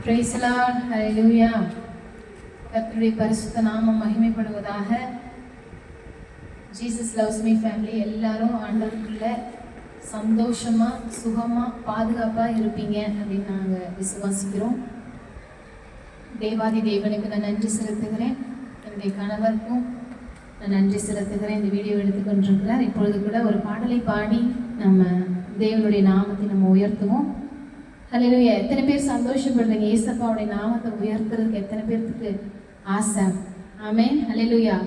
Praise the Lord. ஹல்லேலூயா. கர்த்தருடைய பரிசுத்த நாமம் மகிமைப்படுவதாக. ஜீசஸ் லவ்ஸ் மீ ஃபேமிலி எல்லாரும் ஆண்டவருக்குள்ள சந்தோஷமா சுகமா பாதுகாப்பா இருப்பீங்க அப்படின்னு நாங்கள் விசுவாசிக்கிறோம். தேவாதி தேவனுக்கு நான் நன்றி செலுத்துகிறேன். என்னுடைய கணவருக்கும் நான் நன்றி செலுத்துகிறேன். இந்த வீடியோ எடுத்துக்கொண்டிருக்கிறார். இப்பொழுது கூட ஒரு பாடலை பாடி நம்ம தேவனுடைய நாமத்தை நம்ம உயர்த்துவோம். ஹல்லேலூயா. எத்தனை பேர் சந்தோஷப்படுறீங்க? ஏசப்பாவுடைய நாமத்தை உயர்த்துறதுக்கு எத்தனை பேருக்கு ஆசை? ஆமென். ஹல்லேலூயா.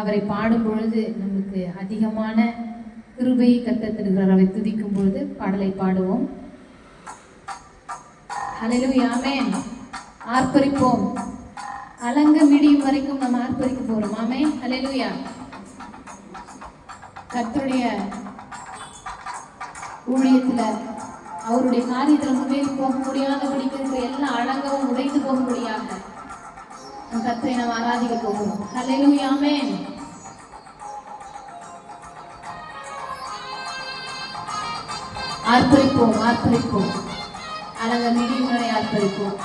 அவரை பாடும் பொழுது நமக்கு அதிகமான கிருபையை கர்த்தர் அவரை துதிக்கும் பொழுது பாடலை பாடுவோம். ஹல்லேலூயா. ஆமென். ஆர்ப்பரிப்போம். அலங்க விடியும் வரைக்கும் நம்ம ஆர்ப்பரிக்க போறோம். ஆமென். ஹல்லேலூயா. கர்த்தருடைய ஊழியத்துல அவருடைய காரியத்தில் முன்னேறி போக முடியாதபடிக்கு இருக்கிற எல்லா அலங்கவும் உடைந்து போக முடியாத கர்த்தரை நாம் ஆராதிக்க போகிறோம். ஹல்லேலூயா. ஆமென். ஆர்ப்பரிப்போம், ஆர்ப்பரிப்போம். அலங்க விடியும் வரை ஆர்ப்பரிப்போம்.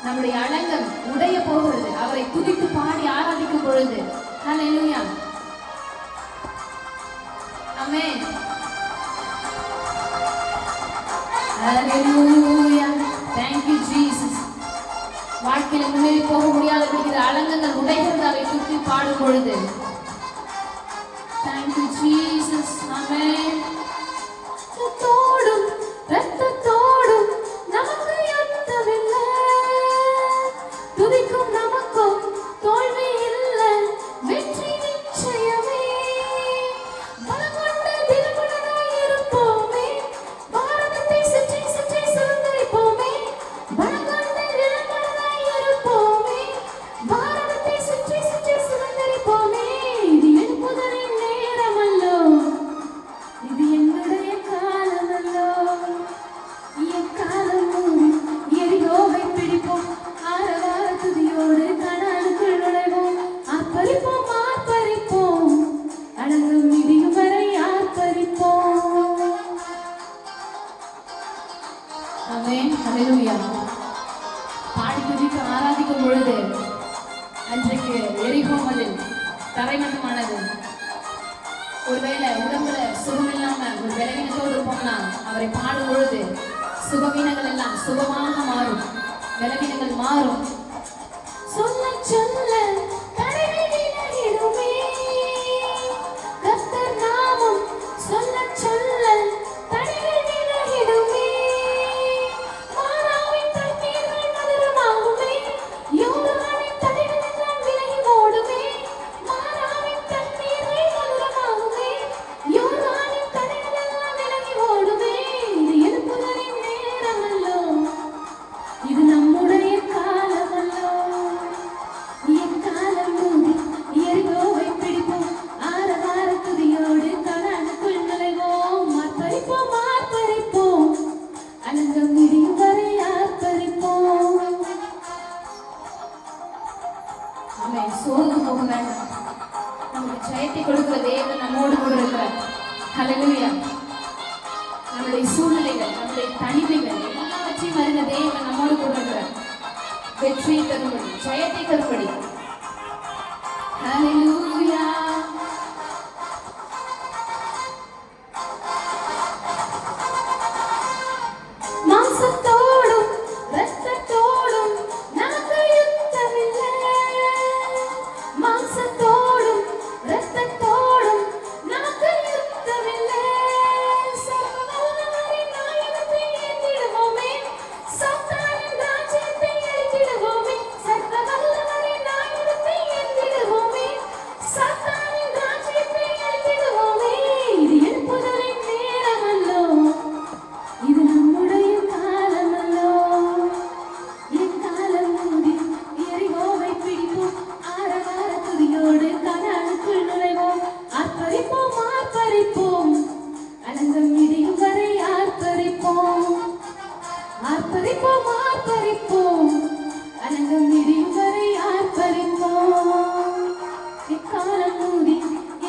நம்முடைய அலங்கம் உடைய போகிறது அவரை துதித்து பாடி ஆராதிக்கும் பொழுது. ஹல்லேலூயா. ஆமென். ஹல்லேலூயா. Thank you Jesus. வாழ்க்கையில முன்னேறி போக முடியாத அலங்கங்கள் உடைகிறது அவரை துதித்து பாடும் பொழுது. Thank you Jesus. ஆமென். ரத்தத்தோடும் ரத்தத்தோடும் நமக்கு யுத்தமில்லை, துதிக்கும் நமக்கும் தோல்வி இல்லை, வெற்றி நிச்சயமே. பலங்கொண்ட தினமுடனாய் இருப்போமே, பாரதத்தை சுற்றி சுற்றி சுதந்தரிப்போமே. பலங்கொண்ட தினமுடனாய் இருப்போமே, பாரதத்தை சுற்றி சுற்றி சுதந்தரிப்போமே. இது எழுப்புதலின் நேரமல்லோ, இது என்னுடைய காலமல்லோ. என் காலம் மூடி எரிகோவை பிடிப்போம், ஆரவார துதியோடு கனானுக்குள் நுழைவோம். ஆர்ப்பரிப்போம், ஆர்ப்பரிப்போம், அடங்கும் விடியும் வரை ஆர்ப்பரிப்போம். ஆமென். ஹல்லேலூயா. பாடி துதித்து ஆராதிக்கும் பொழுது அன்றைக்கு எரிகோ மதில் தரைமட்டமானது. ஒருவேளை உடம்புல சுகமில்லாம ஒரு பலவீனத்தோடு இருப்போம்னா அவரை பாடும் பொழுது சுகவீனங்கள் எல்லாம் சுகமாக மாறும், பலவீனங்கள் மாறும். சொல்ல சொல்ல தடைகள் விலகிடுமே, கர்த்தர் நாமம் சொல்ல சொல்ல தடைகள் விலகிடுமே. மாறாவின் தண்ணீர்கள் மதுரமாகுமே, யோர்தானின் தடைகள் எல்லாம் விலகி ஓடுமே. மாறாவின் தண்ணீர்கள் மதுரமாகுமே, யோர்தானின் தடைகள் எல்லாம் விலகி ஓடுமே. இது எழுப்புதலின் நேரமல்லோ, இது நம்முடைய காலமல்லோ. என் காலம் மூடி எரிகோவை பிடிப்போம், ஆரவார துதியோடு கனானுக்குள் நுழைவோம். ஆர்ப்பரிப்போம், ஆர்ப்பரிப்போம், அலங்கம் விடியும் வரை ஆர்ப்பரிப்போம். ஆமென். சோர்ந்து போக வேண்டாம். நமக்கு ஜெயத்தை கொடுக்கிற தேவன் நம்மோடு கூட இருக்கிறார். ஹல்லேலூயா. நம்முடைய சூழ்நிலைகள், நம்முடைய தனிமைகள் எல்லாவற்றையும் அறிந்த தேவன் நம்மோடு கூட இருக்கிறார். வெற்றியை தரும்படி, ஜெயத்தை தரும்படி. ஹல்லேலூயா. மாம்சத்தோடும் இரத்த ஆர்ப்பரிப்போம் ஆர்ப்பரிப்போம் அலங்கம் இடியும் வரை ஆர்ப்பரிப்போம் இக்காலம் மூடி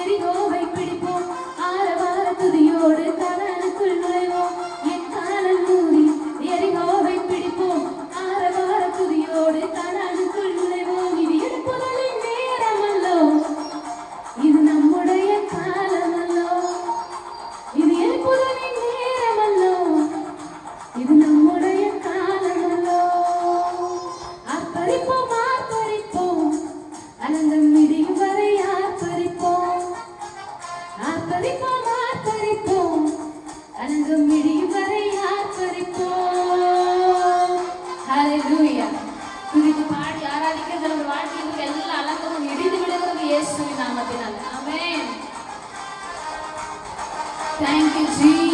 எரிகோவை பிடிப்போம் ஆரவார துதியோடு கனானுக்குள் நுழைவோம் இக்காலம் மூடி எரிகோவை பிடிப்போம் ஆரவார துதியோடு கனானுக்குள் நுழைவோம் இது எழுப்புதலின் நேரமல்லோ இது நம்முடைய காலமல்லோ இது எழுப்புதலின் நேரமல்லோ இது நம்முடைய காலமல்லோ ஆர்ப்பரிப்போம் ஆர்ப்பரிப்போம் அலங்கம் இடியும் வரை ஆர்ப்பரிப்போம் ஆர்ப்பரிப்போம் ஆர்ப்பரிப்போம் அலங்கம் இடியும் வரை ஆர்ப்பரிப்போம் ஹல்லேலூயா துதித்து பாடி ஆராதிக்கிறது நம்ம வாழ்க்கையில் எல்லா அலங்கமும் இடிந்து விடுகிறது இயேசுவின் நாமத்தினால் ஆமென். Thank you Jesus.